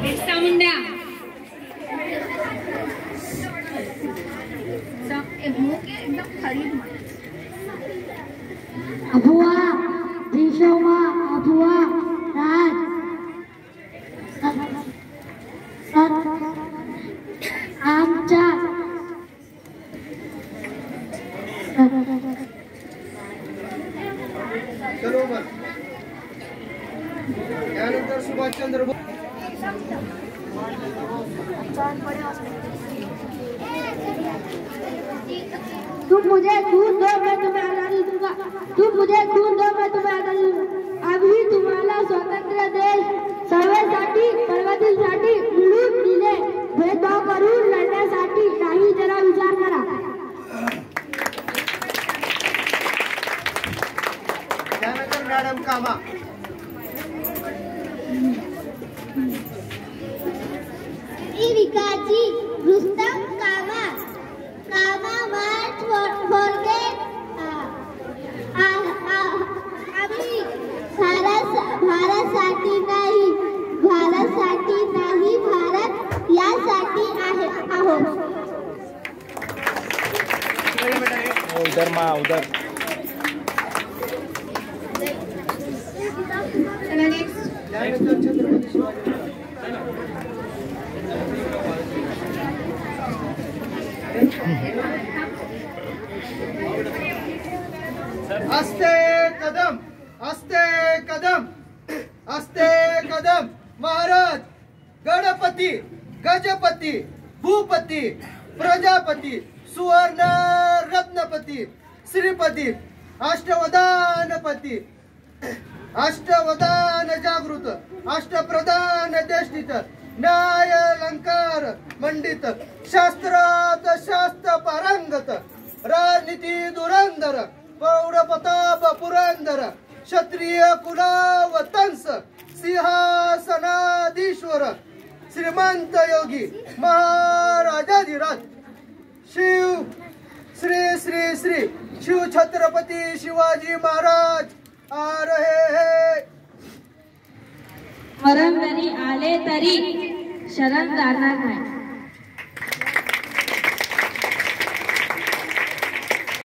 बिरसा मुंडा एकदम खरीद अबुआ दिशोमा अबुआ राज आमचा बरोबर त्यानंतर सुभाषचंद्र बोस तुम मुझे खून दो मैं तुम्हें आजादी दूंगा तुम मुझे खून दो मैं तुम्हें आजादी दूंगा अभी तुम्हाला स्वतंत्र देश सर्वांसाठी प्रगतीसाठी मिळून दिले भेदभाव करून लढण्यासाठी काही जरा विचार करा त्यानंतर मॅडम कामा विकाची रुस्तम कामा कामा मार्च फॉरगेट आम्ही भारतसाठी नाही भारत यासाठी आहोत उधर माँ उधर त्यानंतर छत्रपती शिवाजी अस्ते कदम महाराज गणपती गजपती भूपती प्रजापती सुवर्ण रत्नपती श्रीपती अष्टवदानपती अष्टवदान जागृत अष्टप्रधान देष्टित न्याय अलंकार मंडित शास्त्रात शास्त्र पारंगत राजनीती धुरंधर पौर प्रताप पुरंदर क्षत्रिय कुलावतंस सिंहासनाधीश्वर श्रीमंत योगी महाराजाधिराज शिव श्री श्री श्री शिव छत्रपती शिवाजी महाराज आ रहे हैं मरण जरी आले तरी शरण जाणार नाही